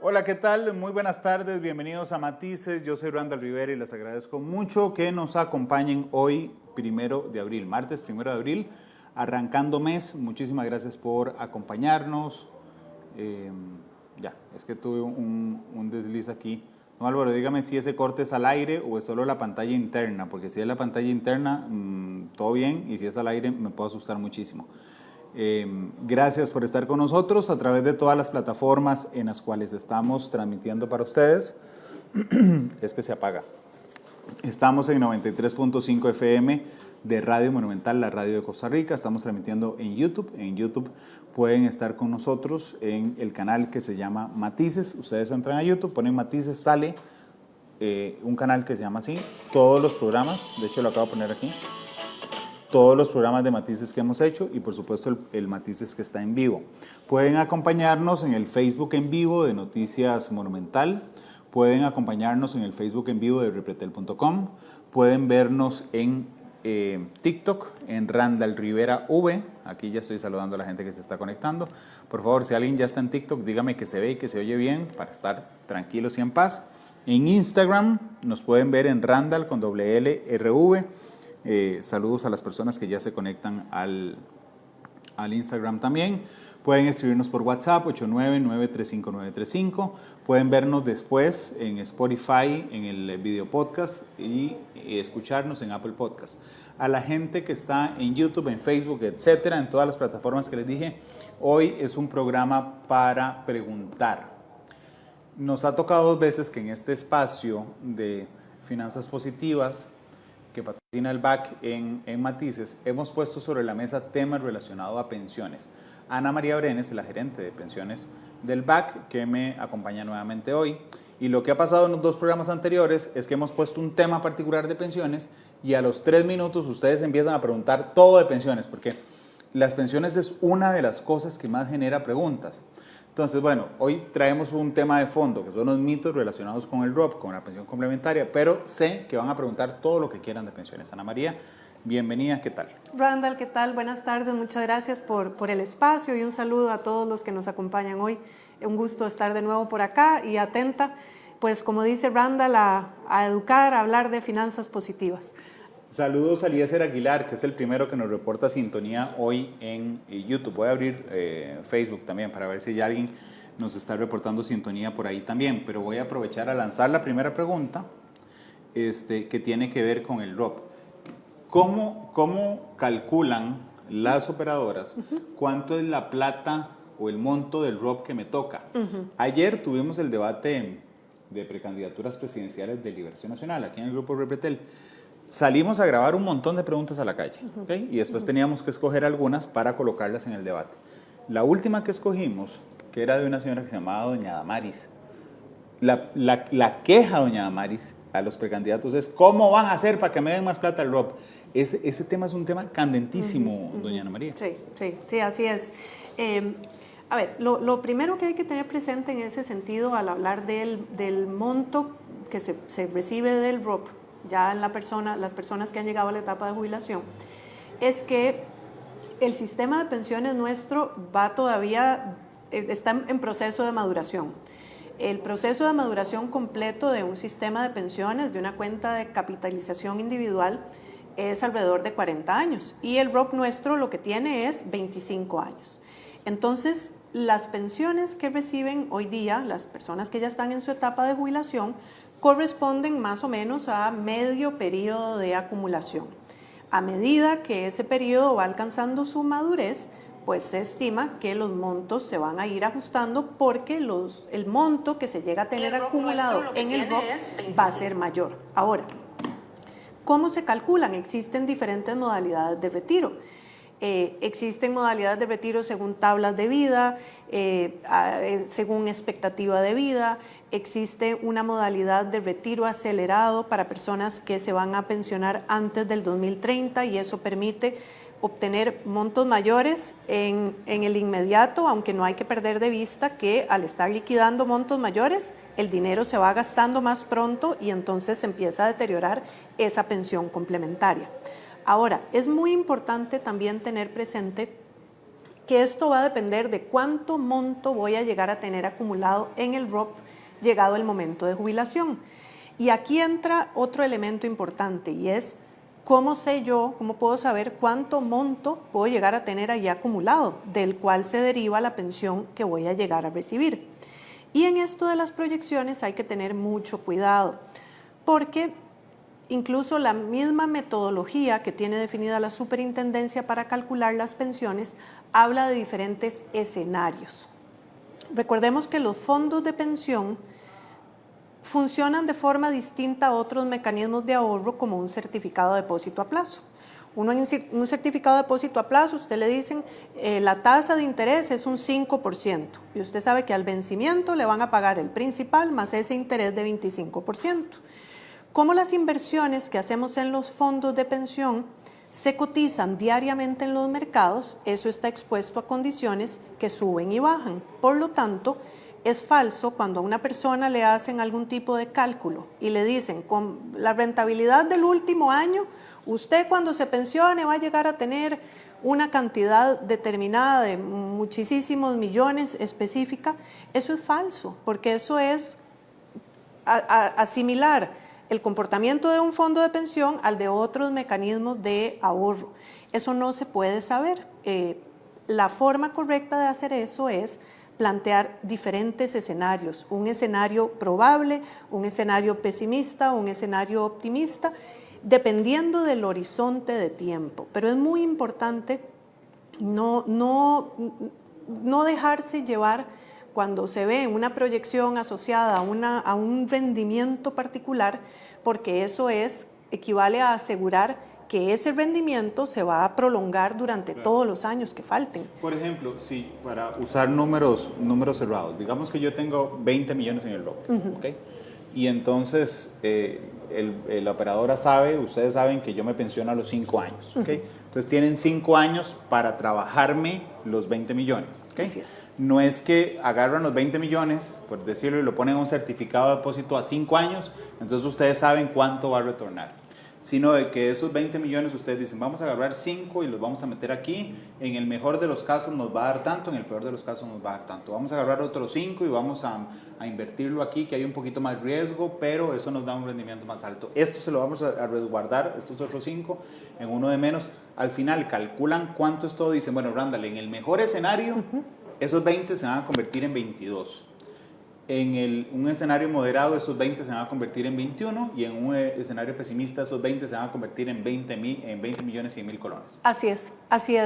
Hola, ¿qué tal? Muy buenas tardes, bienvenidos a Matices. Yo soy Randall Rivera y les agradezco mucho que nos acompañen hoy, 1 de abril, martes 1 de abril, arrancando mes. Muchísimas gracias por acompañarnos. Es que tuve un desliz aquí. No, Álvaro, dígame si ese corte es al aire o es solo la pantalla interna, porque si es la pantalla interna, todo bien, y si es al aire me puedo asustar muchísimo. Gracias por estar con nosotros a través de todas las plataformas en las cuales estamos transmitiendo para ustedes. Es que se apaga. Estamos en 93.5 FM de Radio Monumental, la radio de Costa Rica. Estamos transmitiendo en YouTube. En YouTube pueden estar con nosotros en el canal que se llama Matices. Ustedes entran a YouTube, ponen Matices, sale un canal que se llama así. Todos los programas, de hecho lo acabo de poner aquí, todos los programas de Matices que hemos hecho y por supuesto el Matices que está en vivo. Pueden acompañarnos en el Facebook en vivo de Noticias Monumental, pueden acompañarnos en el Facebook en vivo de repretel.com, pueden vernos en TikTok, en Randall Rivera V. Aquí ya estoy saludando a la gente que se está conectando. Por favor, si alguien ya está en TikTok, dígame que se ve y que se oye bien para estar tranquilos y en paz. En Instagram nos pueden ver en Randall con doble L, RV. Saludos a las personas que ya se conectan al Instagram también. Pueden escribirnos por WhatsApp 899-35935. Pueden vernos después en Spotify, en el video podcast y escucharnos en Apple Podcast. A la gente que está en YouTube, en Facebook, etcétera, en todas las plataformas que les dije, hoy es un programa para preguntar. Nos ha tocado 2 veces que en este espacio de finanzas positivas que patrocina el BAC en Matices, hemos puesto sobre la mesa temas relacionados a pensiones. Ana María Brenes, la gerente de pensiones del BAC, que me acompaña nuevamente hoy. Y lo que ha pasado en los 2 programas anteriores es que hemos puesto un tema particular de pensiones y a los 3 minutos ustedes empiezan a preguntar todo de pensiones, porque las pensiones es una de las cosas que más genera preguntas. Entonces, bueno, hoy traemos un tema de fondo, que son los mitos relacionados con el ROP, con la pensión complementaria, pero sé que van a preguntar todo lo que quieran de pensiones. Ana María, bienvenida, ¿qué tal? Randall, ¿qué tal? Buenas tardes, muchas gracias por el espacio y un saludo a todos los que nos acompañan hoy. Un gusto estar de nuevo por acá y atenta, pues como dice Randall, a educar, a hablar de finanzas positivas. Saludos a Eliezer Aguilar, que es el primero que nos reporta sintonía hoy en YouTube. Voy a abrir Facebook también para ver si ya alguien nos está reportando sintonía por ahí también, pero voy a aprovechar a lanzar la primera pregunta que tiene que ver con el ROP. ¿Cómo calculan las operadoras cuánto es la plata o el monto del ROP que me toca? Ayer tuvimos el debate de precandidaturas presidenciales de Liberación Nacional aquí en el Grupo Repretel. Salimos a grabar un montón de preguntas a la calle, ¿okay? Y después teníamos que escoger algunas para colocarlas en el debate. La última que escogimos, que era de una señora que se llamaba doña Damaris, la queja de doña Damaris a los precandidatos es ¿cómo van a hacer para que me den más plata al ROP? Ese tema es un tema candentísimo, doña Ana María. Sí, así es. A ver, lo primero que hay que tener presente en ese sentido al hablar del monto que se recibe del ROP, ya en las personas que han llegado a la etapa de jubilación, es que el sistema de pensiones nuestro está en proceso de maduración. El proceso de maduración completo de un sistema de pensiones, de una cuenta de capitalización individual, es alrededor de 40 años y el ROP nuestro lo que tiene es 25 años. Entonces, las pensiones que reciben hoy día las personas que ya están en su etapa de jubilación corresponden más o menos a medio periodo de acumulación. A medida que ese periodo va alcanzando su madurez, pues se estima que los montos se van a ir ajustando porque el monto que se llega a tener acumulado en el ROP va a ser mayor. Ahora, ¿cómo se calculan? Existen diferentes modalidades de retiro. Existen modalidades de retiro según tablas de vida, según expectativa de vida. Existe una modalidad de retiro acelerado para personas que se van a pensionar antes del 2030 y eso permite obtener montos mayores en el inmediato, aunque no hay que perder de vista que al estar liquidando montos mayores, el dinero se va gastando más pronto y entonces se empieza a deteriorar esa pensión complementaria. Ahora, es muy importante también tener presente que esto va a depender de cuánto monto voy a llegar a tener acumulado en el ROP llegado el momento de jubilación. Y aquí entra otro elemento importante y es cómo sé yo, cómo puedo saber cuánto monto puedo llegar a tener ahí acumulado, del cual se deriva la pensión que voy a llegar a recibir. Y en esto de las proyecciones hay que tener mucho cuidado, porque incluso la misma metodología que tiene definida la superintendencia para calcular las pensiones habla de diferentes escenarios. Recordemos que los fondos de pensión funcionan de forma distinta a otros mecanismos de ahorro como un certificado de depósito a plazo. Uno en un certificado de depósito a plazo, usted le dicen la tasa de interés es un 5% y usted sabe que al vencimiento le van a pagar el principal más ese interés de 25%. Como las inversiones que hacemos en los fondos de pensión se cotizan diariamente en los mercados, eso está expuesto a condiciones que suben y bajan. Por lo tanto, es falso cuando a una persona le hacen algún tipo de cálculo y le dicen, con la rentabilidad del último año, usted cuando se pensione va a llegar a tener una cantidad determinada de muchísimos millones específica. Eso es falso, porque eso es asimilar el comportamiento de un fondo de pensión al de otros mecanismos de ahorro. Eso no se puede saber. La forma correcta de hacer eso es plantear diferentes escenarios, un escenario probable, un escenario pesimista, un escenario optimista, dependiendo del horizonte de tiempo. Pero es muy importante no dejarse llevar cuando se ve una proyección asociada a un rendimiento particular, porque eso equivale a asegurar que ese rendimiento se va a prolongar durante todos los años que falten. Por ejemplo, si para usar números cerrados, digamos que yo tengo 20 millones en el ROP, ¿okay? Y entonces la operadora sabe, ustedes saben que yo me pensiono a los 5 años, ¿okay? Entonces tienen 5 años para trabajarme los 20 millones, ¿okay? Así es. No es que agarran los 20 millones, por decirlo, y lo ponen en un certificado de depósito a 5 años, entonces ustedes saben cuánto va a retornar, sino de que esos 20 millones ustedes dicen, vamos a agarrar 5 y los vamos a meter aquí, en el mejor de los casos nos va a dar tanto, en el peor de los casos nos va a dar tanto, vamos a agarrar otros 5 y vamos a invertirlo aquí, que hay un poquito más riesgo, pero eso nos da un rendimiento más alto. Esto se lo vamos a resguardar, estos otros 5, en uno de menos. Al final calculan cuánto es todo, dicen, bueno, Randall, en el mejor escenario, esos 20 se van a convertir en 22. En un escenario moderado, esos 20 se van a convertir en 21 y en un escenario pesimista, esos 20 se van a convertir en 20 millones y 1,000 colones. Así es,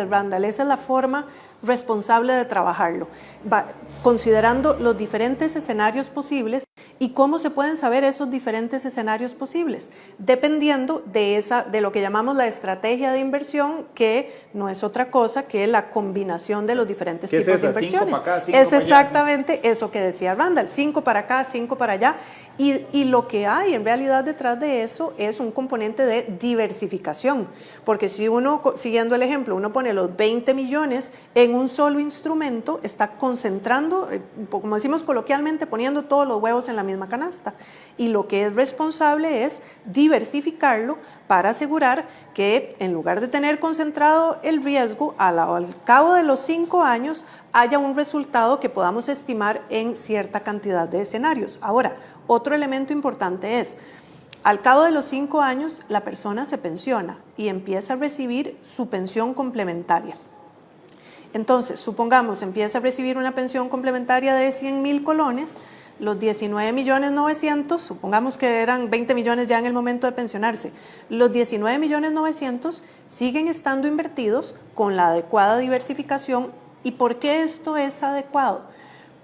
Randall. Esa es la forma responsable de trabajarlo, considerando los diferentes escenarios posibles. ¿Y cómo se pueden saber esos diferentes escenarios posibles? Dependiendo de lo que llamamos la estrategia de inversión, que no es otra cosa que la combinación de los diferentes tipos de inversiones. 5 para acá, 5 es para allá, exactamente eso que decía Randall, 5 para acá, 5 para allá. Y lo que hay en realidad detrás de eso es un componente de diversificación. Porque si uno, siguiendo el ejemplo, uno pone los 20 millones en un solo instrumento, está concentrando, como decimos coloquialmente, poniendo todos los huevos en la misma canasta. Y lo que es responsable es diversificarlo para asegurar que en lugar de tener concentrado el riesgo, al cabo de los 5 años haya un resultado que podamos estimar en cierta cantidad de escenarios. Ahora, otro elemento importante es, al cabo de los 5 años, la persona se pensiona y empieza a recibir su pensión complementaria. Entonces, supongamos, empieza a recibir una pensión complementaria de 100,000 colones, los 19.900.000, supongamos que eran 20 millones ya en el momento de pensionarse, los 19.900.000 siguen estando invertidos con la adecuada diversificación. ¿Y por qué esto es adecuado?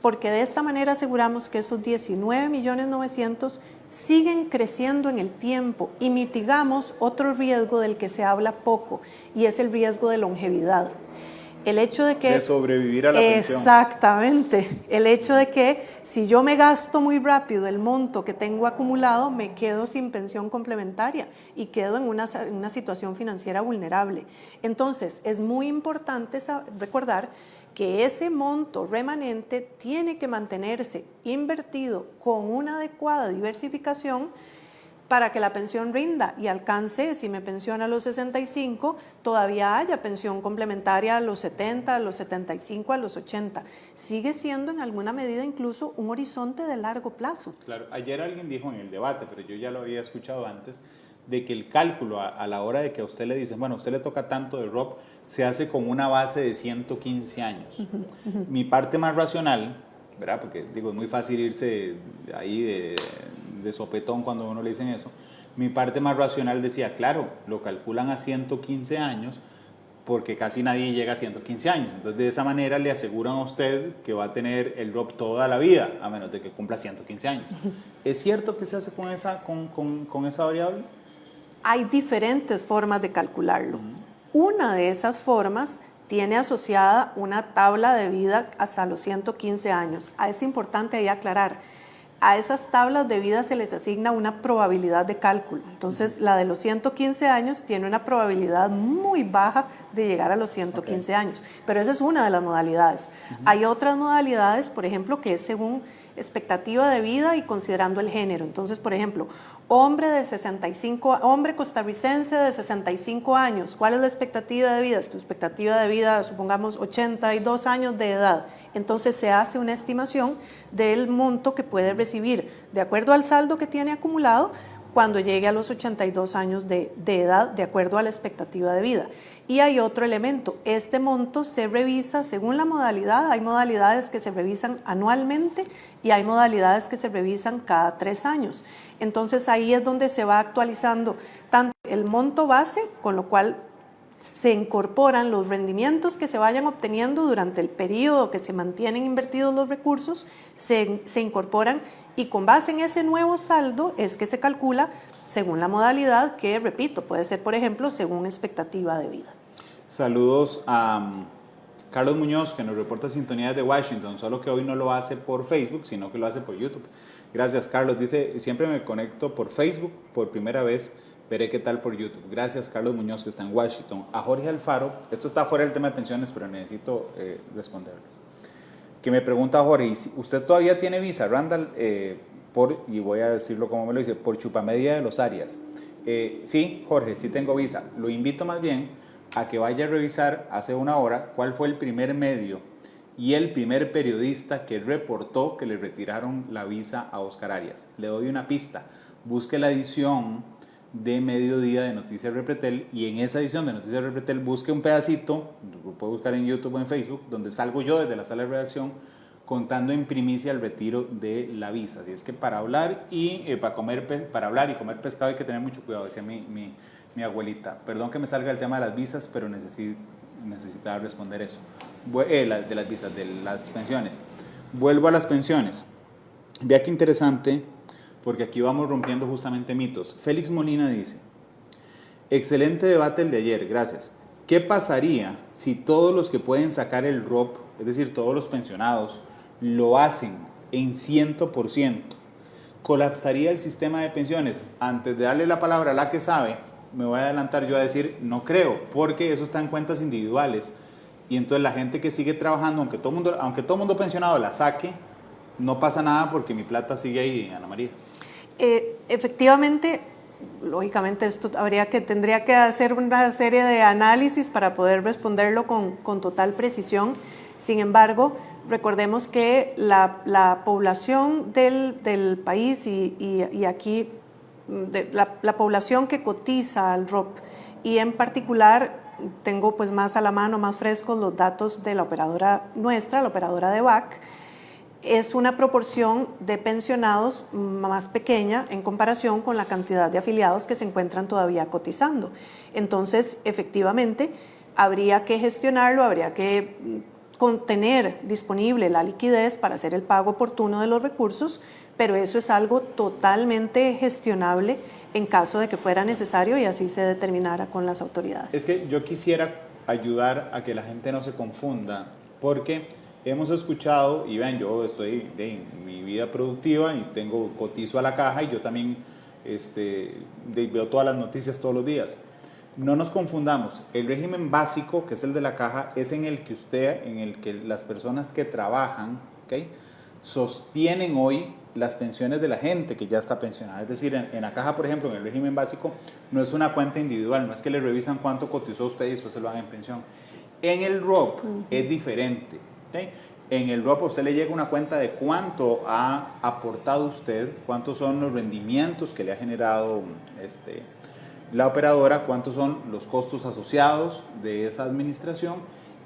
Porque de esta manera aseguramos que esos 19.900.000 siguen creciendo en el tiempo y mitigamos otro riesgo del que se habla poco, y es el riesgo de longevidad. El hecho de que... De sobrevivir a la pensión. Exactamente. El hecho de que si yo me gasto muy rápido el monto que tengo acumulado, me quedo sin pensión complementaria y quedo en una situación financiera vulnerable. Entonces, es muy importante recordar que ese monto remanente tiene que mantenerse invertido con una adecuada diversificación para que la pensión rinda y alcance, si me pensiona a los 65, todavía haya pensión complementaria a los 70, a los 75, a los 80. Sigue siendo en alguna medida incluso un horizonte de largo plazo. Claro, ayer alguien dijo en el debate, pero yo ya lo había escuchado antes, de que el cálculo a la hora de que a usted le dicen, bueno, a usted le toca tanto de ROP, se hace con una base de 115 años. Mi parte más racional, ¿verdad? Porque digo, es muy fácil irse ahí de sopetón cuando a uno le dicen eso. Mi parte más racional decía, claro, lo calculan a 115 años porque casi nadie llega a 115 años. Entonces, de esa manera le aseguran a usted que va a tener el ROP toda la vida, a menos de que cumpla 115 años. ¿Es cierto que se hace con esa variable? Hay diferentes formas de calcularlo. Una de esas formas tiene asociada una tabla de vida hasta los 115 años. Es importante ahí aclarar, a esas tablas de vida se les asigna una probabilidad de cálculo. Entonces, la de los 115 años tiene una probabilidad muy baja de llegar a los 115 años. Pero esa es una de las modalidades. Hay otras modalidades, por ejemplo, que es según expectativa de vida y considerando el género. Entonces, por ejemplo, hombre costarricense de 65 años, ¿cuál es la expectativa de vida? Pues expectativa de vida, supongamos 82 años de edad. Entonces se hace una estimación del monto que puede recibir de acuerdo al saldo que tiene acumulado cuando llegue a los 82 años de edad, de acuerdo a la expectativa de vida. Y hay otro elemento, este monto se revisa según la modalidad. Hay modalidades que se revisan anualmente y hay modalidades que se revisan cada 3 años. Entonces ahí es donde se va actualizando tanto el monto base, con lo cual se incorporan los rendimientos que se vayan obteniendo durante el periodo que se mantienen invertidos los recursos, se incorporan, y con base en ese nuevo saldo es que se calcula según la modalidad, que repito, puede ser por ejemplo según expectativa de vida. Saludos a Carlos Muñoz, que nos reporta sintonías de Washington, solo que hoy no lo hace por Facebook, sino que lo hace por YouTube. Gracias, Carlos. Dice, siempre me conecto por Facebook, por primera vez veré qué tal por YouTube. Gracias, Carlos Muñoz, que está en Washington. A Jorge Alfaro, esto está fuera del tema de pensiones, pero necesito responderlo. Que me pregunta Jorge, ¿usted todavía tiene visa, Randall? Y voy a decirlo como me lo dice, por Chupamedia de los Arias. Sí, Jorge, sí tengo visa. Lo invito más bien a que vaya a revisar hace una hora cuál fue el primer medio y el primer periodista que reportó que le retiraron la visa a Oscar Arias. Le doy una pista. Busque la edición de mediodía de Noticias Repretel, y en esa edición de Noticias Repretel busque un pedacito, lo puede buscar en YouTube o en Facebook, donde salgo yo desde la sala de redacción contando en primicia el retiro de la visa. Así es que para hablar y comer pescado hay que tener mucho cuidado, decía mi abuelita. Perdón que me salga el tema de las visas, pero necesitaba responder eso. De las visas, de las pensiones. Vuelvo a las pensiones. Vea qué interesante, porque aquí vamos rompiendo justamente mitos. Félix Molina dice, excelente debate el de ayer, gracias. ¿Qué pasaría si todos los que pueden sacar el ROP, es decir, todos los pensionados, lo hacen en 100%? ¿Colapsaría el sistema de pensiones? Antes de darle la palabra a la que sabe, me voy a adelantar yo a decir, no creo, porque eso está en cuentas individuales. Y entonces la gente que sigue trabajando, aunque todo mundo pensionado la saque, no pasa nada porque mi plata sigue ahí, Ana María. Efectivamente, lógicamente esto tendría que hacer una serie de análisis para poder responderlo con total precisión. Sin embargo, recordemos que la población del país y aquí la población que cotiza al ROP, y en particular tengo pues más a la mano, más frescos los datos de la operadora nuestra, la operadora de VAC, es una proporción de pensionados más pequeña en comparación con la cantidad de afiliados que se encuentran todavía cotizando. Entonces, efectivamente, habría que gestionarlo, habría que tener disponible la liquidez para hacer el pago oportuno de los recursos, pero eso es algo totalmente gestionable en caso de que fuera necesario y así se determinara con las autoridades. Es que yo quisiera ayudar a que la gente no se confunda, porque hemos escuchado, y vean, yo estoy en mi vida productiva y cotizo a la caja, y yo también veo todas las noticias todos los días. No nos confundamos, el régimen básico, que es el de la caja, es en el que las personas que trabajan, ¿okay?, sostienen hoy las pensiones de la gente que ya está pensionada. Es decir, en la caja, por ejemplo, en el régimen básico, no es una cuenta individual, no es que le revisan cuánto cotizó usted y después se lo dan en pensión. En el ROP es diferente. ¿Okay? En el ROP a usted le llega una cuenta de cuánto ha aportado usted, cuántos son los rendimientos que le ha generado la operadora, cuántos son los costos asociados de esa administración,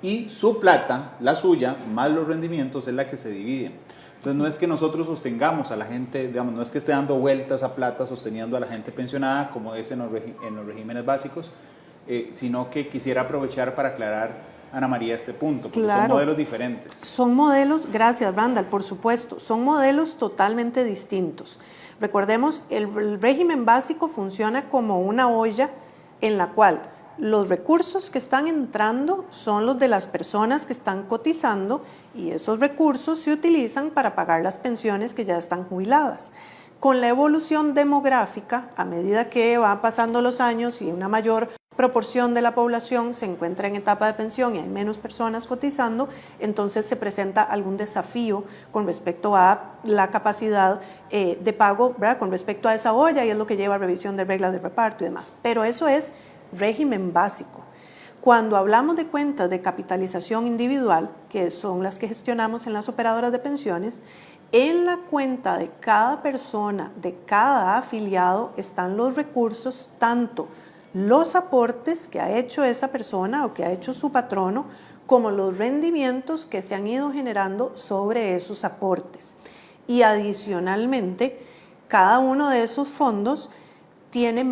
y su plata, la suya, más los rendimientos, es la que se divide. Entonces no es que nosotros sostengamos a la gente, digamos, no es que esté dando vueltas a plata sosteniendo a la gente pensionada como es en los regímenes básicos, sino que quisiera aprovechar para aclarar, Ana María, este punto, porque son modelos diferentes. Son modelos, gracias Randall, por supuesto, son modelos totalmente distintos. Recordemos, el régimen básico funciona como una olla en la cual los recursos que están entrando son los de las personas que están cotizando y esos recursos se utilizan para pagar las pensiones que ya están jubiladas. Con la evolución demográfica, a medida que van pasando los años y una mayor proporción de la población se encuentra en etapa de pensión y hay menos personas cotizando, entonces se presenta algún desafío con respecto a la capacidad de pago, ¿verdad? Con respecto a esa olla, y es lo que lleva a revisión de reglas de reparto y demás. Pero eso es régimen básico. Cuando hablamos de cuentas de capitalización individual, que son las que gestionamos en las operadoras de pensiones, en la cuenta de cada persona, de cada afiliado, están los recursos, tanto los aportes que ha hecho esa persona o que ha hecho su patrono, como los rendimientos que se han ido generando sobre esos aportes. Y adicionalmente, cada uno de esos fondos tiene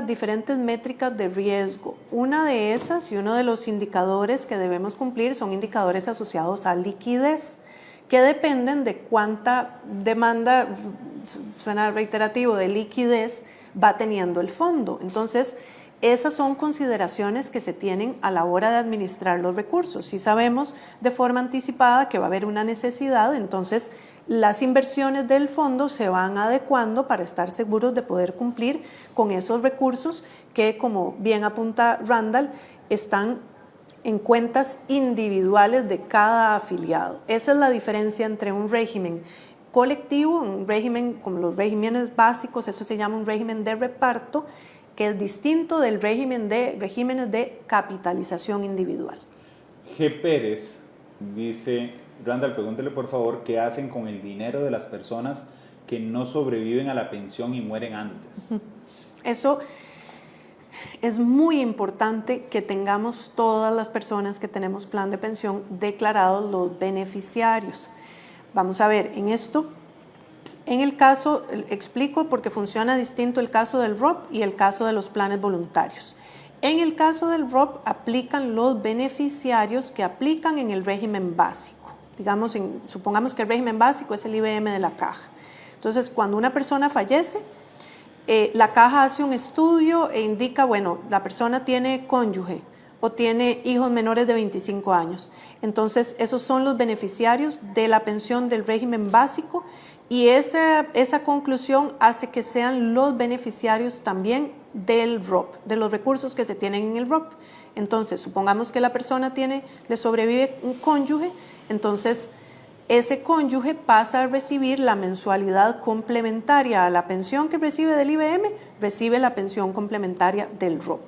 diferentes métricas de riesgo. Una de esas y uno de los indicadores que debemos cumplir son indicadores asociados a liquidez, que dependen de cuánta demanda, suena reiterativo, de liquidez va teniendo el fondo. Entonces, esas son consideraciones que se tienen a la hora de administrar los recursos. Si sabemos de forma anticipada que va a haber una necesidad, entonces las inversiones del fondo se van adecuando para estar seguros de poder cumplir con esos recursos que, como bien apunta Randall, están en cuentas individuales de cada afiliado. Esa es la diferencia entre un régimen colectivo, un régimen como los regímenes básicos, eso se llama un régimen de reparto, que es distinto del regímenes de capitalización individual. G. Pérez dice: Randall, pregúntele por favor qué hacen con el dinero de las personas que no sobreviven a la pensión y mueren antes. Eso es muy importante, que tengamos todas las personas que tenemos plan de pensión declarados los beneficiarios. Vamos a ver, en esto, en el caso, explico porque funciona distinto el caso del ROP y el caso de los planes voluntarios. En el caso del ROP aplican los beneficiarios que aplican en el régimen básico. Digamos, supongamos que el régimen básico es el IBM de la caja. Entonces, cuando una persona fallece, la caja hace un estudio e indica, bueno, la persona tiene cónyuge o tiene hijos menores de 25 años. Entonces, esos son los beneficiarios de la pensión del régimen básico, y esa conclusión hace que sean los beneficiarios también del ROP, de los recursos que se tienen en el ROP. Entonces, supongamos que la persona le sobrevive un cónyuge, entonces ese cónyuge pasa a recibir la mensualidad complementaria a la pensión que recibe del IBM, recibe la pensión complementaria del ROP.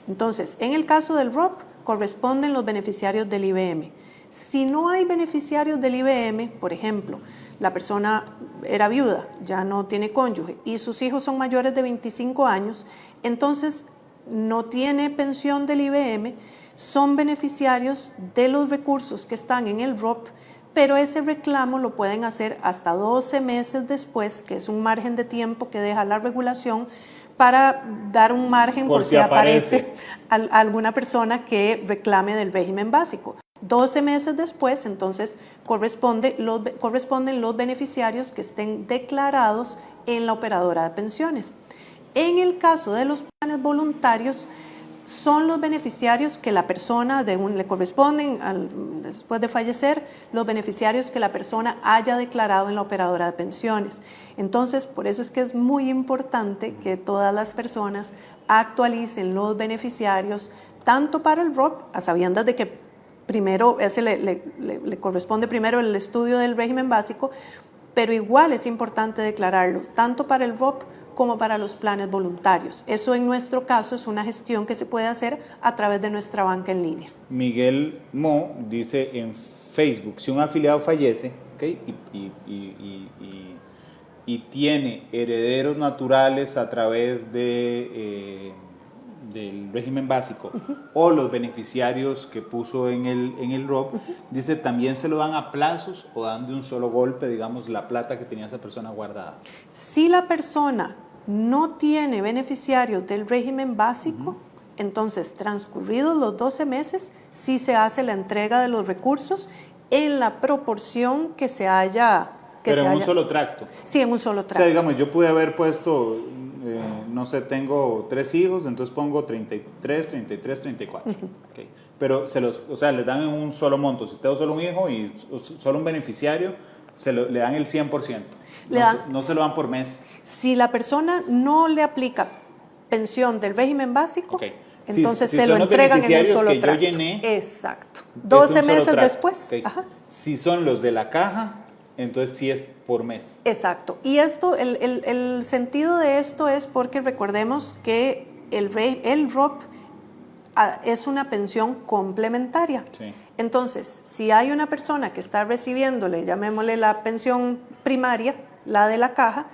Entonces, en el caso del ROP, corresponden los beneficiarios del IBM. Si no hay beneficiarios del IBM, por ejemplo, la persona era viuda, ya no tiene cónyuge y sus hijos son mayores de 25 años, entonces no tiene pensión del IBM, son beneficiarios de los recursos que están en el ROP, pero ese reclamo lo pueden hacer hasta 12 meses después, que es un margen de tiempo que deja la regulación para dar un margen por si aparece alguna persona que reclame del régimen básico. 12 meses después, entonces, corresponden los beneficiarios que estén declarados en la operadora de pensiones. En el caso de los planes voluntarios, son los beneficiarios que la persona le corresponden después de fallecer, los beneficiarios que la persona haya declarado en la operadora de pensiones. Entonces, por eso es que es muy importante que todas las personas actualicen los beneficiarios, tanto para el ROP, a sabiendas de que primero le corresponde primero el estudio del régimen básico, pero igual es importante declararlo, tanto para el ROP como para los planes voluntarios. Eso en nuestro caso es una gestión que se puede hacer a través de nuestra banca en línea. Miguel Mo dice en Facebook, si un afiliado fallece, ¿okay? y tiene herederos naturales a través de, del régimen básico o los beneficiarios que puso en el ROP, dice también se lo dan a plazos o dan de un solo golpe, digamos, la plata que tenía esa persona guardada. Si la persona no tiene beneficiarios del régimen básico, entonces transcurridos los 12 meses, sí se hace la entrega de los recursos en la proporción que se haya... Pero en un solo tracto. Sí, en un solo tracto. O sea, digamos, yo pude haber puesto, no sé, tengo 3 hijos, entonces pongo 33, 33, 34. Okay. Pero o sea, les dan en un solo monto. Si tengo solo un hijo y solo un beneficiario, le dan el 100%. No se lo dan por mes. Si la persona no le aplica pensión del régimen básico, okay. Entonces si se lo entregan en un solo que tracto. Yo llené, exacto. 12 meses después. Okay. Ajá. Si son los de la caja, entonces sí es por mes. Exacto. Y esto, el sentido de esto es porque recordemos que el ROP es una pensión complementaria. Sí. Entonces, si hay una persona que está recibiéndole, llamémosle la pensión primaria, la de la caja,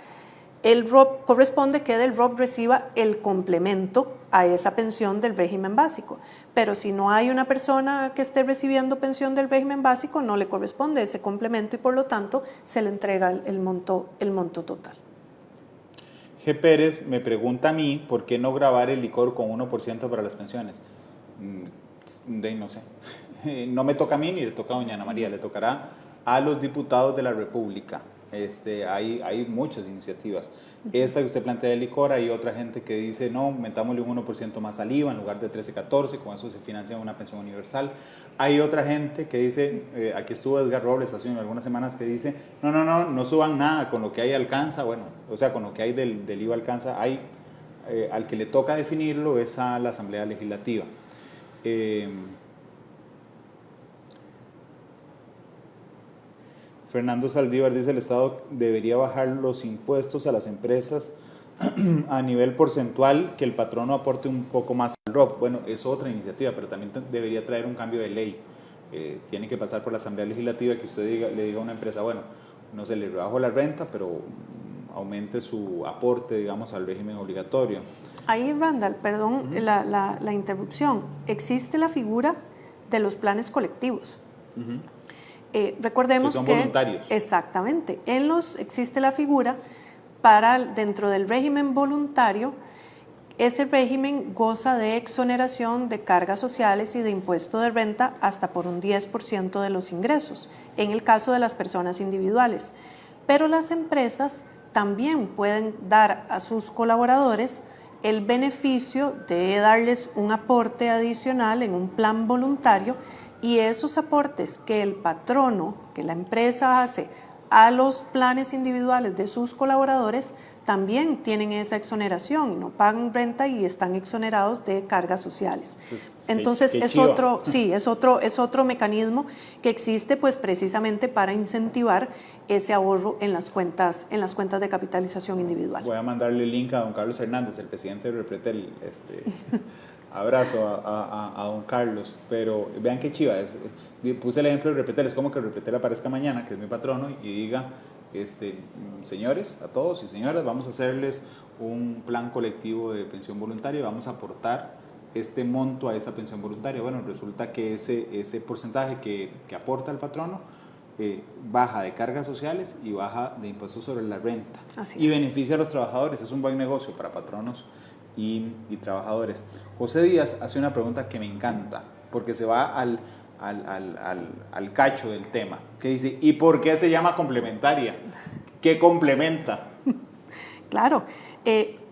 el ROP corresponde que del ROP reciba el complemento a esa pensión del régimen básico. Pero si no hay una persona que esté recibiendo pensión del régimen básico, no le corresponde ese complemento y por lo tanto se le entrega el monto total. G. Pérez me pregunta a mí por qué no grabar el licor con 1% para las pensiones. No sé. No me toca a mí ni le toca a doña Ana María, le tocará a los diputados de la República. Hay muchas iniciativas. Esta que usted plantea de licor, hay otra gente que dice, no, metámosle un 1% más al IVA en lugar de 13-14, con eso se financia una pensión universal. Hay otra gente que dice, aquí estuvo Edgar Robles hace algunas semanas, que dice, no suban nada, con lo que hay alcanza, bueno, o sea, con lo que hay del IVA alcanza, al que le toca definirlo es a la Asamblea Legislativa. Fernando Saldívar dice, el Estado debería bajar los impuestos a las empresas a nivel porcentual, que el patrono aporte un poco más al ROP. Bueno, es otra iniciativa, pero también debería traer un cambio de ley. Tiene que pasar por la Asamblea Legislativa, que usted le diga a una empresa, bueno, no se le rebajo la renta, pero aumente su aporte, digamos, al régimen obligatorio. Ahí, Randall, perdón la interrupción, existe la figura de los planes colectivos. Recordemos que son voluntarios. Exactamente, existe la figura dentro del régimen voluntario. Ese régimen goza de exoneración de cargas sociales y de impuesto de renta hasta por un 10% de los ingresos, en el caso de las personas individuales. Pero las empresas también pueden dar a sus colaboradores el beneficio de darles un aporte adicional en un plan voluntario, y esos aportes que el patrono, que la empresa hace a los planes individuales de sus colaboradores, también tienen esa exoneración, no pagan renta y están exonerados de cargas sociales. Entonces es otro mecanismo que existe pues precisamente para incentivar ese ahorro en las cuentas de capitalización individual. Voy a mandarle el link a don Carlos Hernández, el presidente de Repretel. Abrazo a don Carlos, pero vean qué chiva es. Puse el ejemplo de Repretel, es como que Repretel aparezca mañana, que es mi patrono, y diga, señores, a todos y señoras, vamos a hacerles un plan colectivo de pensión voluntaria y vamos a aportar este monto a esa pensión voluntaria. Bueno, resulta que ese porcentaje que aporta el patrono baja de cargas sociales y baja de impuestos sobre la renta. Así y es. Beneficia a los trabajadores. Es un buen negocio para patronos y trabajadores. José Díaz hace una pregunta que me encanta, porque se va al cacho del tema, que dice, ¿y por qué se llama complementaria? ¿Qué complementa? Claro,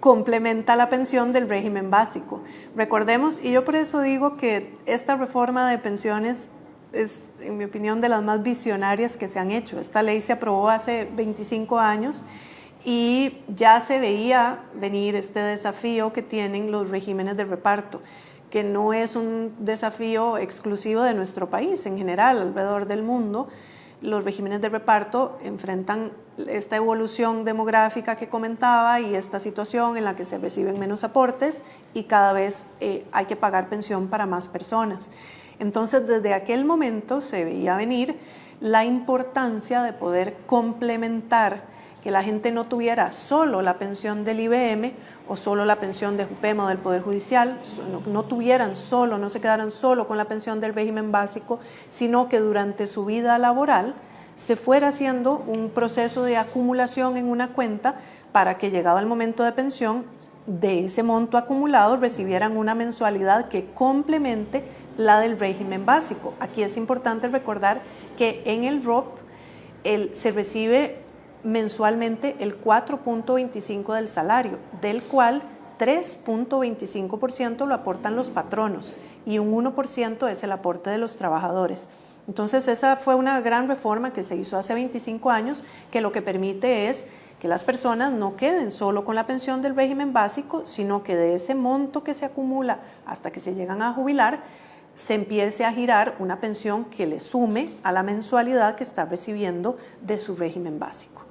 complementa la pensión del régimen básico. Recordemos, y yo por eso digo que esta reforma de pensiones es, en mi opinión, de las más visionarias que se han hecho. Esta ley se aprobó hace 25 años y ya se veía venir este desafío que tienen los regímenes de reparto, que no es un desafío exclusivo de nuestro país, en general, alrededor del mundo. los regímenes de reparto enfrentan esta evolución demográfica que comentaba y esta situación en la que se reciben menos aportes y cada vez hay que pagar pensión para más personas. Entonces, desde aquel momento se veía venir la importancia de poder complementar, que la gente no tuviera solo la pensión del IBM o solo la pensión de JUPEM o del Poder Judicial, no se quedaran solo con la pensión del régimen básico, sino que durante su vida laboral se fuera haciendo un proceso de acumulación en una cuenta para que llegado el momento de pensión, de ese monto acumulado recibieran una mensualidad que complemente la del régimen básico. Aquí es importante recordar que en el ROP se recibe mensualmente el 4.25 del salario, del cual 3.25% lo aportan los patronos y un 1% es el aporte de los trabajadores. Entonces esa fue una gran reforma que se hizo hace 25 años, que lo que permite es que las personas no queden solo con la pensión del régimen básico, sino que de ese monto que se acumula hasta que se llegan a jubilar, se empiece a girar una pensión que le sume a la mensualidad que está recibiendo de su régimen básico.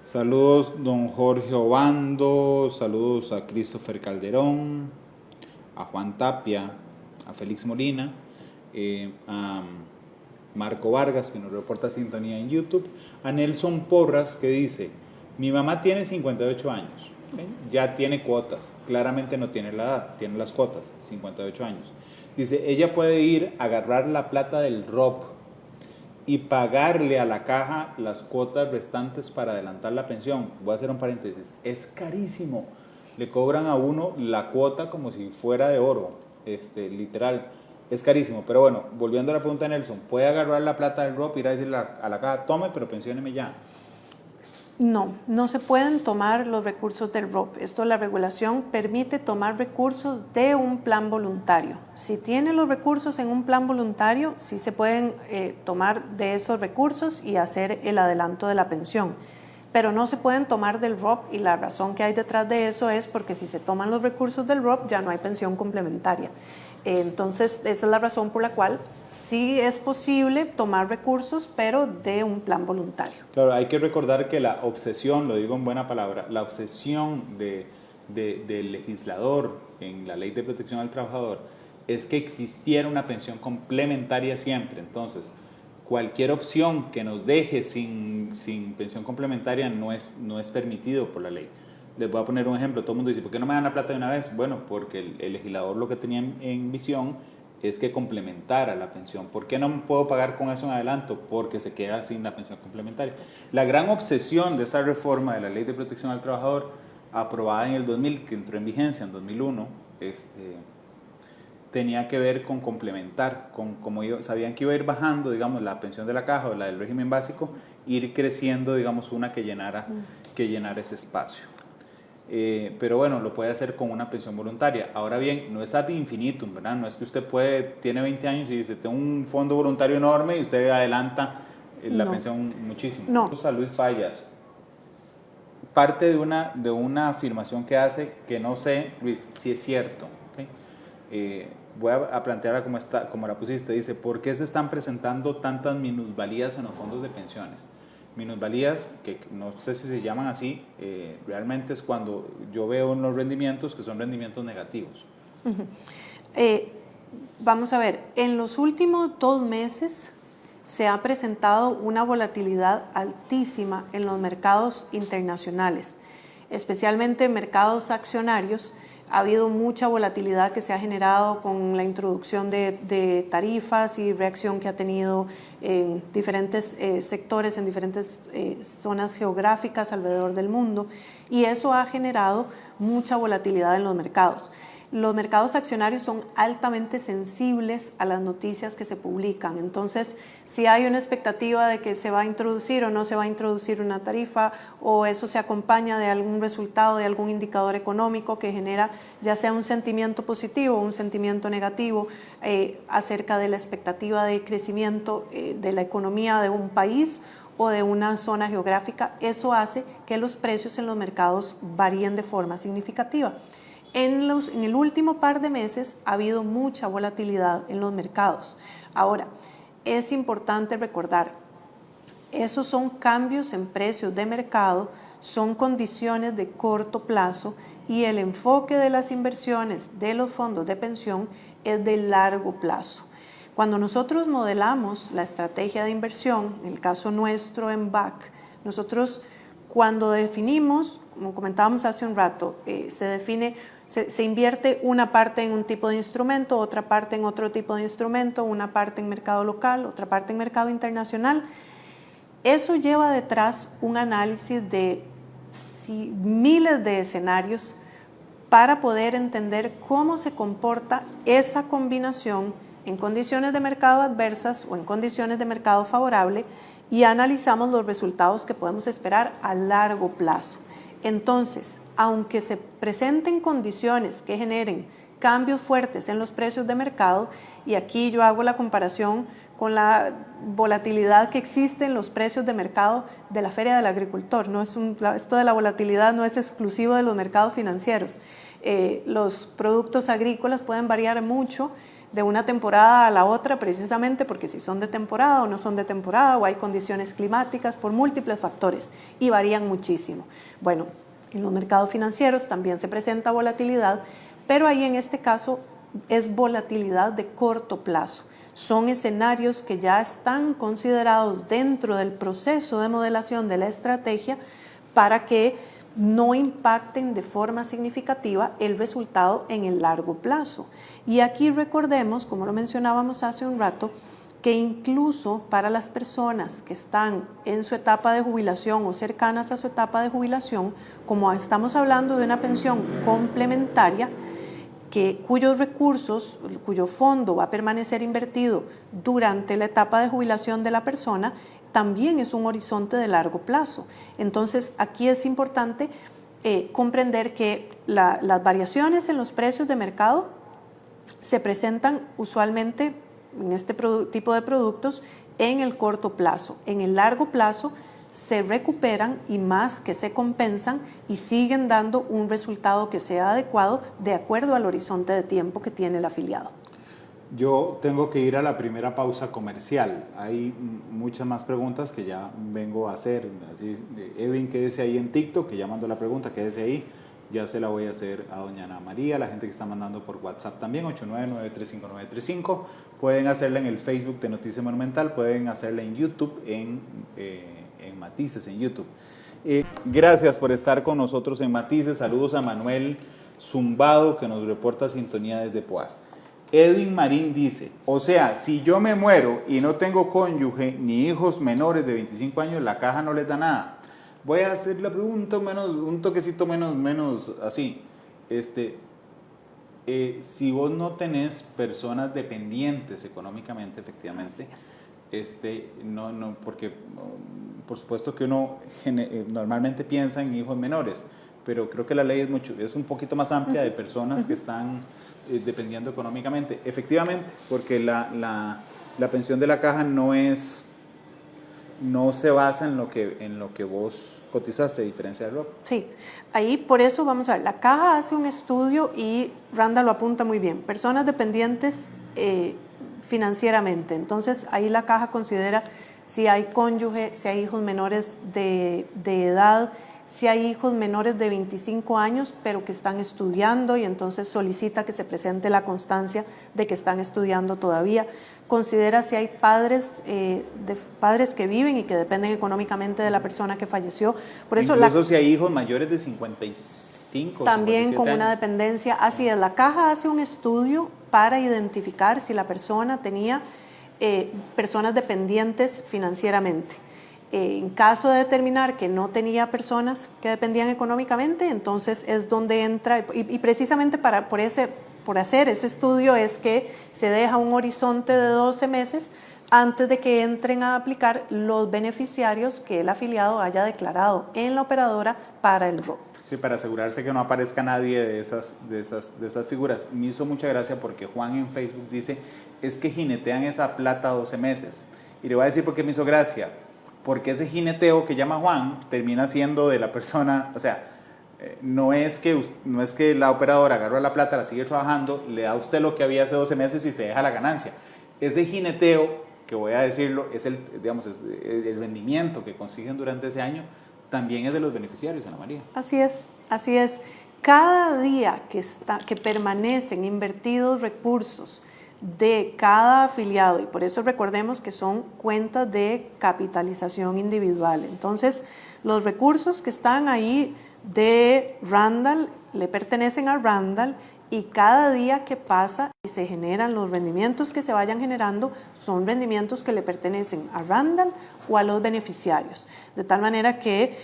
Saludos, don Jorge Obando, saludos a Christopher Calderón, a Juan Tapia, a Félix Molina, a Marco Vargas, que nos reporta sintonía en YouTube, a Nelson Porras, que dice, mi mamá tiene 58 años, ¿okay? Ya tiene cuotas, claramente no tiene la edad, tiene las cuotas, 58 años. Dice, ella puede ir a agarrar la plata del ROP y pagarle a la caja las cuotas restantes para adelantar la pensión. Voy a hacer un paréntesis, es carísimo, le cobran a uno la cuota como si fuera de oro, literal, es carísimo. Pero bueno, volviendo a la pregunta de Nelson, ¿puede agarrar la plata del ROP, ir a decirle a la caja, tome, pero pensióneme ya? No se pueden tomar los recursos del ROP. La regulación permite tomar recursos de un plan voluntario. Si tiene los recursos en un plan voluntario, sí se pueden tomar de esos recursos y hacer el adelanto de la pensión. Pero no se pueden tomar del ROP, y la razón que hay detrás de eso es porque si se toman los recursos del ROP ya no hay pensión complementaria. Entonces, esa es la razón por la cual sí es posible tomar recursos, pero de un plan voluntario. Claro, hay que recordar que la obsesión, lo digo en buena palabra, la obsesión del legislador en la Ley de Protección al Trabajador es que existiera una pensión complementaria siempre. Entonces, cualquier opción que nos deje sin pensión complementaria no es permitido por la ley. Les voy a poner un ejemplo. Todo el mundo dice, ¿por qué no me dan la plata de una vez? Bueno, porque el legislador lo que tenía en visión es que complementara la pensión. ¿Por qué no puedo pagar con eso en adelanto? Porque se queda sin la pensión complementaria. La gran obsesión de esa reforma de la Ley de Protección al Trabajador, aprobada en el 2000, que entró en vigencia en 2001, tenía que ver con complementar, como sabían que iba a ir bajando, digamos, la pensión de la caja o la del régimen básico, ir creciendo, digamos, una que llenara ese espacio. Pero bueno, lo puede hacer con una pensión voluntaria. Ahora bien, no es ad infinitum, ¿verdad? No es que usted tiene 20 años y dice, tengo un fondo voluntario enorme y usted adelanta la pensión muchísimo. No. A Luis Fallas, parte de una afirmación que hace que no sé, Luis, si es cierto. ¿Okay? Voy a plantearla como la pusiste. Dice, ¿por qué se están presentando tantas minusvalías en los fondos de pensiones? Minusvalías, que no sé si se llaman así, realmente es cuando yo veo en los rendimientos que son rendimientos negativos. Vamos a ver, en los últimos 2 meses se ha presentado una volatilidad altísima en los mercados internacionales, especialmente en mercados accionarios. Ha habido mucha volatilidad que se ha generado con la introducción de tarifas y reacción que ha tenido en diferentes sectores, en diferentes zonas geográficas alrededor del mundo, y eso ha generado mucha volatilidad en los mercados. Los mercados accionarios son altamente sensibles a las noticias que se publican. Entonces, si hay una expectativa de que se va a introducir o no se va a introducir una tarifa, o eso se acompaña de algún resultado, de algún indicador económico que genera ya sea un sentimiento positivo o un sentimiento negativo acerca de la expectativa de crecimiento de la economía de un país o de una zona geográfica, eso hace que los precios en los mercados varíen de forma significativa. En el último par de meses ha habido mucha volatilidad en los mercados. Ahora, es importante recordar Esos son cambios en precios de mercado, son condiciones de corto plazo y el enfoque de las inversiones de los fondos de pensión es de largo plazo. Cuando nosotros modelamos la estrategia de inversión, en el caso nuestro en BAC, nosotros cuando definimos, como comentábamos hace un rato, se invierte una parte en un tipo de instrumento, otra parte en otro tipo de instrumento, una parte en mercado local, otra parte en mercado internacional. Eso lleva detrás un análisis de miles de escenarios para poder entender cómo se comporta esa combinación en condiciones de mercado adversas o en condiciones de mercado favorable y analizamos los resultados que podemos esperar a largo plazo. Entonces, aunque se presenten condiciones que generen cambios fuertes en los precios de mercado, y aquí yo hago la comparación con la volatilidad que existe en los precios de mercado de la Feria del Agricultor. Esto de la volatilidad no es exclusivo de los mercados financieros. Los productos agrícolas pueden variar mucho de una temporada a la otra, precisamente porque si son de temporada o no son de temporada, o hay condiciones climáticas, por múltiples factores, y varían muchísimo. Bueno, en los mercados financieros también se presenta volatilidad, pero ahí en este caso es volatilidad de corto plazo. Son escenarios que ya están considerados dentro del proceso de modelación de la estrategia para que no impacten de forma significativa el resultado en el largo plazo. Y aquí recordemos, como lo mencionábamos hace un rato, que incluso para las personas que están en su etapa de jubilación o cercanas a su etapa de jubilación, como estamos hablando de una pensión complementaria, cuyos recursos, cuyo fondo va a permanecer invertido durante la etapa de jubilación de la persona, también es un horizonte de largo plazo. Entonces, aquí es importante comprender que las variaciones en los precios de mercado se presentan usualmente en este tipo de productos en el corto plazo. En el largo plazo se recuperan y más que se compensan y siguen dando un resultado que sea adecuado de acuerdo al horizonte de tiempo que tiene el afiliado. Yo tengo que ir a la primera pausa comercial. Hay muchas más preguntas que ya vengo a hacer. Así, Edwin, quédese ahí en TikTok, que ya mandó la pregunta, quédese ahí. Ya se la voy a hacer a doña Ana María, la gente que está mandando por WhatsApp también, 899-359-35. Pueden hacerla en el Facebook de Noticia Monumental, pueden hacerla en YouTube, en Matices, en YouTube. Gracias por estar con nosotros en Matices. Saludos a Manuel Zumbado, que nos reporta sintonía desde Poás. Edwin Marín dice, o sea, si yo me muero y no tengo cónyuge ni hijos menores de 25 años, la caja no les da nada. Voy a hacer la pregunta un toquecito menos así. Si vos no tenés personas dependientes económicamente, efectivamente, porque por supuesto que uno normalmente piensa en hijos menores, pero creo que la ley es un poquito más amplia de personas que están dependiendo económicamente. Efectivamente, porque la pensión de la caja no se basa en lo que vos cotizaste, a diferencia del ROP. Sí, ahí por eso vamos a ver, la caja hace un estudio y Randa lo apunta muy bien, personas dependientes financieramente. Entonces ahí la caja considera si hay cónyuge, si hay hijos menores de edad, si hay hijos menores de 25 años pero que están estudiando y entonces solicita que se presente la constancia de que están estudiando todavía. Considera si hay padres que viven y que dependen económicamente de la persona que falleció. Por eso incluso si hay hijos mayores de 55 también con una años. dependencia. Así es, la caja hace un estudio para identificar si la persona tenía personas dependientes financieramente. En caso de determinar que no tenía personas que dependían económicamente, entonces es donde entra, y precisamente por hacer ese estudio es que se deja un horizonte de 12 meses antes de que entren a aplicar los beneficiarios que el afiliado haya declarado en la operadora para el ROP. Sí, para asegurarse que no aparezca nadie de esas figuras. Me hizo mucha gracia porque Juan en Facebook dice, es que jinetean esa plata 12 meses. Y le voy a decir por qué me hizo gracia. Porque ese jineteo que llama Juan termina siendo de la persona, o sea, no es que la operadora agarra la plata, la sigue trabajando, le da a usted lo que había hace 12 meses y se deja la ganancia. Ese jineteo que voy a decirlo, es digamos, el rendimiento que consiguen durante ese año, también es de los beneficiarios, Ana María. Así es, así es. Cada día que permanecen invertidos recursos de cada afiliado, y por eso recordemos que son cuentas de capitalización individual. Entonces, los recursos que están ahí de Randall le pertenecen a Randall, y cada día que pasa y se generan los rendimientos que se vayan generando son rendimientos que le pertenecen a Randall o a los beneficiarios. De tal manera que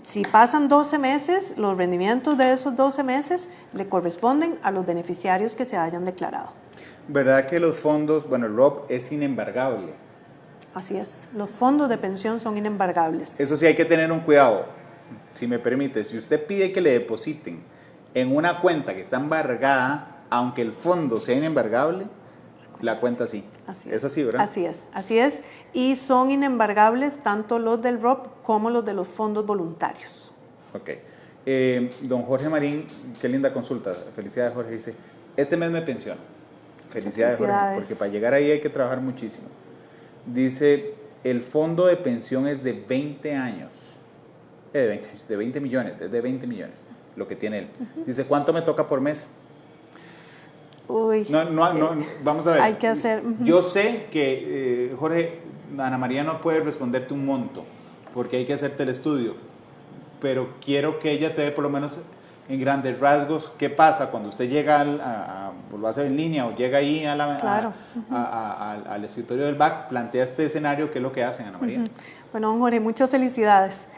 si pasan 12 meses, los rendimientos de esos 12 meses le corresponden a los beneficiarios que se hayan declarado. ¿Verdad que los fondos, bueno, el ROP es inembargable? Así es, los fondos de pensión son inembargables. Eso sí hay que tener un cuidado, si me permite. Si usted pide que le depositen en una cuenta que está embargada, aunque el fondo sea inembargable, la cuenta sí. Así es así, ¿verdad? Así es. Y son inembargables tanto los del ROP como los de los fondos voluntarios. Ok. Don Jorge Marín, qué linda consulta. Felicidades, Jorge. Dice, este mes me pensiono. Felicidades, Jorge, porque para llegar ahí hay que trabajar muchísimo. Dice, el fondo de pensión es de 20 años. De 20 millones, es de 20 millones. Lo que tiene él. Dice, ¿cuánto me toca por mes? Uy, no, vamos a ver. Hay que hacer... Yo sé que, Jorge, Ana María no puede responderte un monto, porque hay que hacerte el estudio, pero quiero que ella te dé por lo menos en grandes rasgos qué pasa cuando usted llega lo hace en línea o llega ahí Claro. al escritorio del BAC, plantea este escenario, ¿qué es lo que hacen, Ana María? Bueno, don Jorge, muchas felicidades.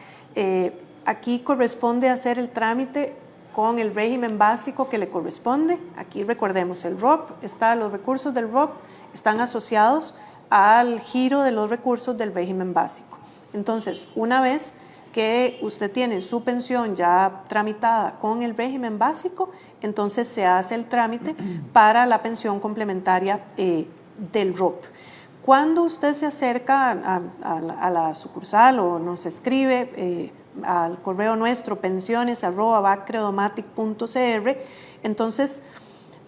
Aquí corresponde hacer el trámite con el régimen básico que le corresponde. Aquí recordemos, el ROP, los recursos del ROP están asociados al giro de los recursos del régimen básico. Entonces, una vez que usted tiene su pensión ya tramitada con el régimen básico, entonces se hace el trámite para la pensión complementaria del ROP. Cuando usted se acerca a la sucursal o nos escribe al correo nuestro pensiones@bacredomatic.cr, entonces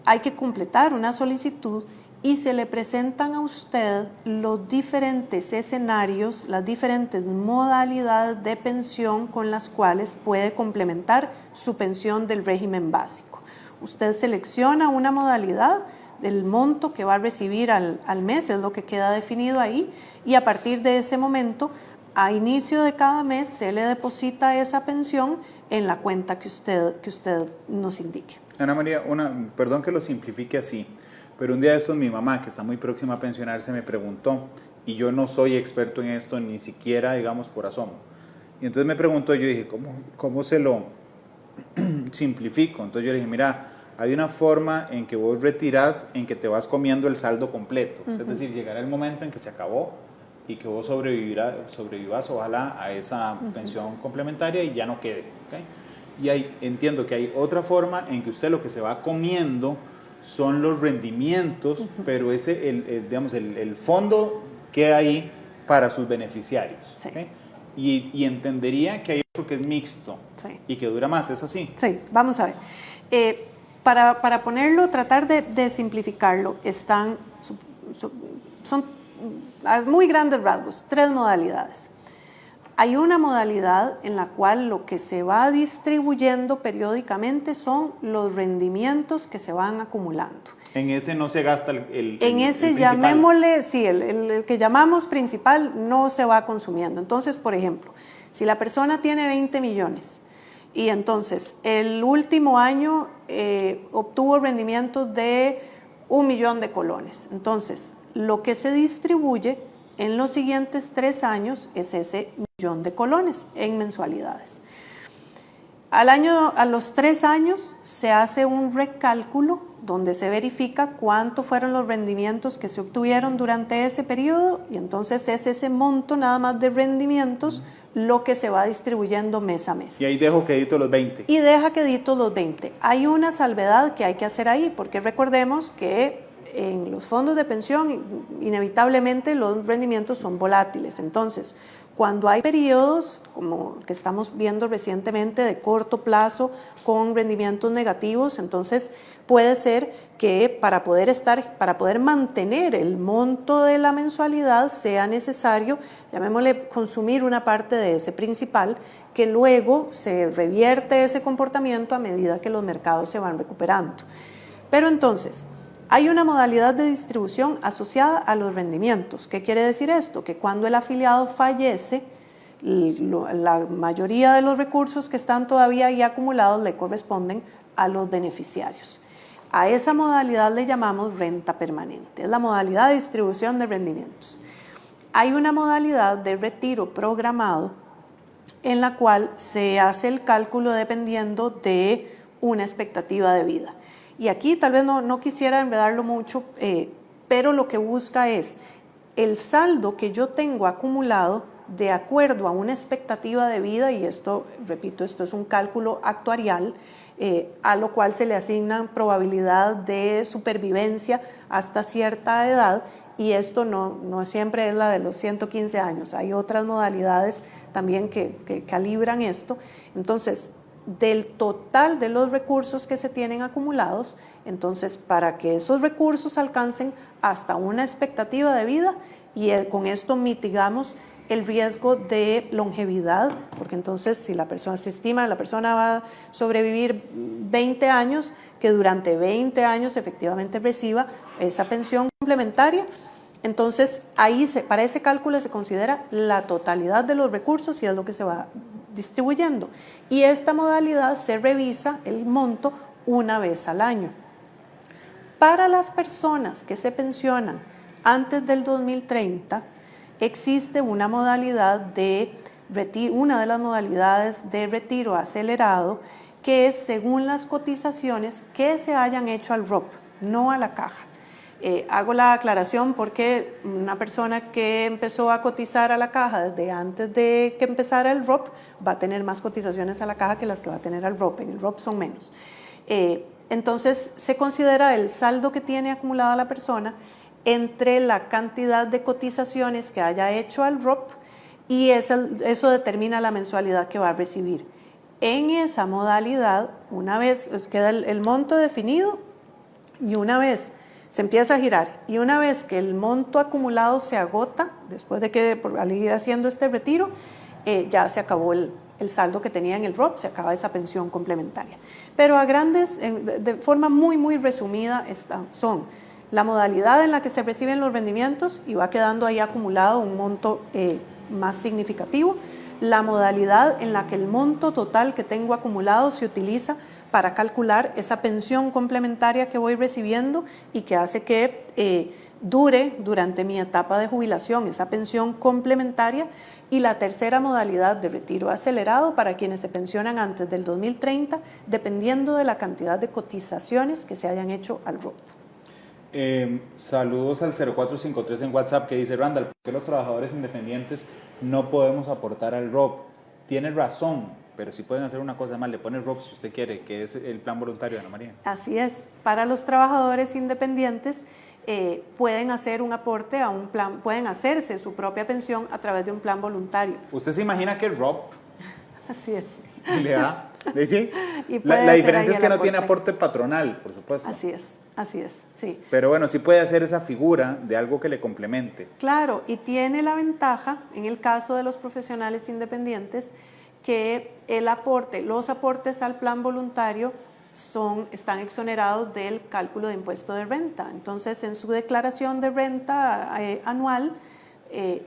hay que completar una solicitud y se le presentan a usted los diferentes escenarios, las diferentes modalidades de pensión con las cuales puede complementar su pensión del régimen básico. Usted selecciona una modalidad del monto que va a recibir al mes, es lo que queda definido ahí, y a partir de ese momento, a inicio de cada mes, se le deposita esa pensión en la cuenta que usted nos indique. Ana María, perdón que lo simplifique así, pero un día de estos mi mamá, que está muy próxima a pensionarse, me preguntó, y yo no soy experto en esto, ni siquiera, digamos, por asomo. Y entonces me preguntó, yo dije, ¿cómo se lo simplifico? Entonces yo le dije, mira, hay una forma en que vos retirás, en que te vas comiendo el saldo completo. Es decir, llegará el momento en que se acabó y que vos sobrevivas, ojalá, a esa pensión complementaria y ya no quede. ¿Okay? Y entiendo que hay otra forma en que usted lo que se va comiendo son los rendimientos, pero el fondo queda ahí para sus beneficiarios. Sí. ¿Okay? Y entendería que hay otro que es mixto, sí, y que dura más, ¿es así? Sí, vamos a ver. Para ponerlo, tratar de simplificarlo, son a muy grandes rasgos 3 modalidades. Hay una modalidad en la cual lo que se va distribuyendo periódicamente son los rendimientos que se van acumulando. En ese no se gasta el llamémosle, sí, el que llamamos principal no se va consumiendo. Entonces, por ejemplo, si la persona tiene 20 millones y entonces el último año obtuvo rendimientos de 1 millón de colones, entonces lo que se distribuye en los siguientes 3 años es ese millón de colones en mensualidades. A los 3 años se hace un recálculo donde se verifica cuánto fueron los rendimientos que se obtuvieron durante ese periodo y entonces es ese monto nada más de rendimientos lo que se va distribuyendo mes a mes. Y ahí dejo quedito los 20. Y deja quedito los 20. Hay una salvedad que hay que hacer ahí, porque recordemos que en los fondos de pensión inevitablemente los rendimientos son volátiles. Entonces, cuando hay periodos como que estamos viendo recientemente, de corto plazo con rendimientos negativos. Entonces puede ser que para poder mantener el monto de la mensualidad sea necesario, llamémosle, consumir una parte de ese principal, que luego se revierte ese comportamiento a medida que los mercados se van recuperando. Pero entonces, hay una modalidad de distribución asociada a los rendimientos. ¿Qué quiere decir esto? Que cuando el afiliado fallece, la mayoría de los recursos que están todavía ahí acumulados le corresponden a los beneficiarios. A esa modalidad le llamamos renta permanente, es la modalidad de distribución de rendimientos. Hay una modalidad de retiro programado en la cual se hace el cálculo dependiendo de una expectativa de vida. Y aquí tal vez no quisiera enredarlo mucho, pero lo que busca es el saldo que yo tengo acumulado de acuerdo a una expectativa de vida, y esto, repito, esto es un cálculo actuarial, a lo cual se le asigna probabilidad de supervivencia hasta cierta edad, y esto no siempre es la de los 115 años, hay otras modalidades también que calibran esto. Entonces, del total de los recursos que se tienen acumulados, entonces para que esos recursos alcancen hasta una expectativa de vida, y con esto mitigamos el riesgo de longevidad, porque entonces si la persona se estima, la persona va a sobrevivir 20 años, que durante 20 años efectivamente reciba esa pensión complementaria. Entonces ahí para ese cálculo se considera la totalidad de los recursos y es lo que se va distribuyendo. Y esta modalidad se revisa el monto una vez al año. Para las personas que se pensionan antes del 2030, existe una modalidad de retiro, una de las modalidades de retiro acelerado, que es según las cotizaciones que se hayan hecho al ROP, no a la caja. Hago la aclaración porque una persona que empezó a cotizar a la caja desde antes de que empezara el ROP va a tener más cotizaciones a la caja que las que va a tener al ROP. En el ROP son menos. Entonces se considera el saldo que tiene acumulada la persona entre la cantidad de cotizaciones que haya hecho al ROP, y eso determina la mensualidad que va a recibir. En esa modalidad, una vez queda el monto definido, y una vez se empieza a girar, y una vez que el monto acumulado se agota, después de que al ir haciendo este retiro, ya se acabó el saldo que tenía en el ROP, se acaba esa pensión complementaria. Pero a grandes, de forma muy resumida, son la modalidad en la que se reciben los rendimientos y va quedando ahí acumulado un monto más significativo, la modalidad en la que el monto total que tengo acumulado se utiliza para calcular esa pensión complementaria que voy recibiendo y que hace que dure durante mi etapa de jubilación esa pensión complementaria, y la tercera modalidad de retiro acelerado para quienes se pensionan antes del 2030, dependiendo de la cantidad de cotizaciones que se hayan hecho al ROP. Saludos al 0453 en WhatsApp que dice: Randall, ¿por qué los trabajadores independientes no podemos aportar al ROP? Tiene razón, pero sí pueden hacer una cosa más, le pone ROP si usted quiere, que es el plan voluntario de Ana María. Así es, para los trabajadores independientes pueden hacer un aporte a un plan, pueden hacerse su propia pensión a través de un plan voluntario. ¿Usted se imagina que ROP Así es. le da? ¿Sí? Y la diferencia es que no tiene aporte patronal, por supuesto. Así es, sí. Pero bueno, sí puede hacer esa figura de algo que le complemente. Claro, y tiene la ventaja, en el caso de los profesionales independientes, que los aportes al plan voluntario están exonerados del cálculo de impuesto de renta. Entonces, en su declaración de renta anual,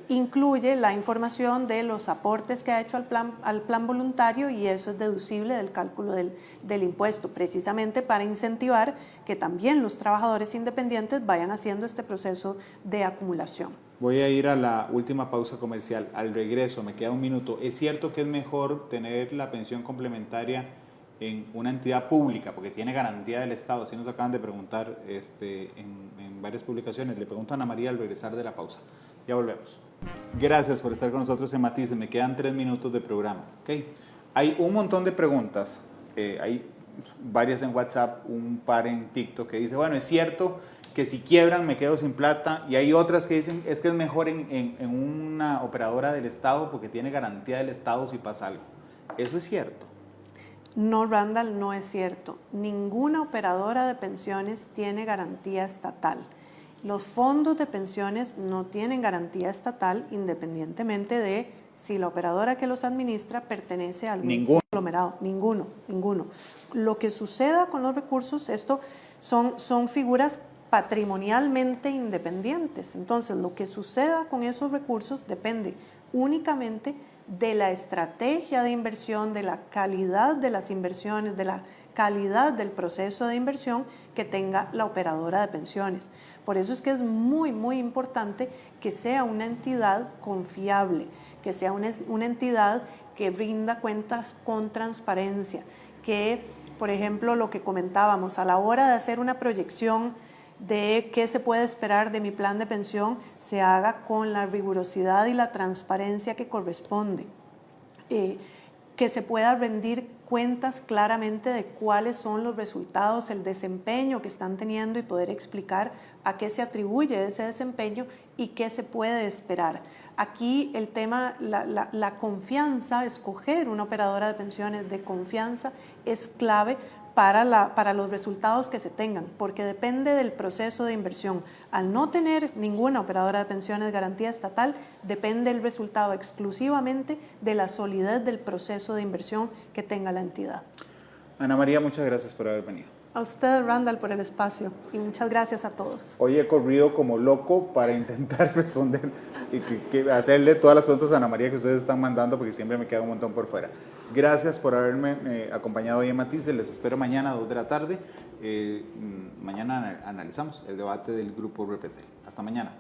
incluye la información de los aportes que ha hecho al plan voluntario, y eso es deducible del cálculo del impuesto, precisamente para incentivar que también los trabajadores independientes vayan haciendo este proceso de acumulación. Voy a ir a la última pausa comercial. Al regreso, me queda un minuto. ¿Es cierto que es mejor tener la pensión complementaria en una entidad pública porque tiene garantía del Estado? Así nos acaban de preguntar en varias publicaciones. Le pregunto a Ana María al regresar de la pausa. Ya volvemos. Gracias por estar con nosotros en Matices. Me quedan 3 minutos de programa. ¿Okay? Hay un montón de preguntas. Hay varias en WhatsApp, un par en TikTok que dice: bueno, es cierto que si quiebran me quedo sin plata, y hay otras que dicen es que es mejor en una operadora del Estado porque tiene garantía del Estado si pasa algo. ¿Eso es cierto? No, Randall, no es cierto. Ninguna operadora de pensiones tiene garantía estatal. Los fondos de pensiones no tienen garantía estatal independientemente de si la operadora que los administra pertenece a algún conglomerado. Ninguno. Lo que suceda con los recursos, esto son figuras patrimonialmente independientes. Entonces, lo que suceda con esos recursos depende únicamente de la estrategia de inversión, de la calidad de las inversiones, de la calidad del proceso de inversión que tenga la operadora de pensiones. Por eso es que es muy, muy importante que sea una entidad confiable, que sea una entidad que rinda cuentas con transparencia, que, por ejemplo, lo que comentábamos, a la hora de hacer una proyección de qué se puede esperar de mi plan de pensión, se haga con la rigurosidad y la transparencia que corresponde, que se pueda rendir cuentas claramente de cuáles son los resultados, el desempeño que están teniendo y poder explicar a qué se atribuye ese desempeño y qué se puede esperar. Aquí el tema, la confianza, escoger una operadora de pensiones de confianza es clave para los resultados que se tengan, porque depende del proceso de inversión. Al no tener ninguna operadora de pensiones garantía estatal, depende el resultado exclusivamente de la solidez del proceso de inversión que tenga la entidad. Ana María, muchas gracias por haber venido. A usted, Randall, por el espacio, y muchas gracias a todos. Hoy he corrido como loco para intentar responder y que hacerle todas las preguntas a Ana María que ustedes están mandando, porque siempre me queda un montón por fuera. Gracias por haberme acompañado hoy en Matices. Les espero mañana a 2 de la tarde. Mañana analizamos el debate del Grupo Repetel. Hasta mañana.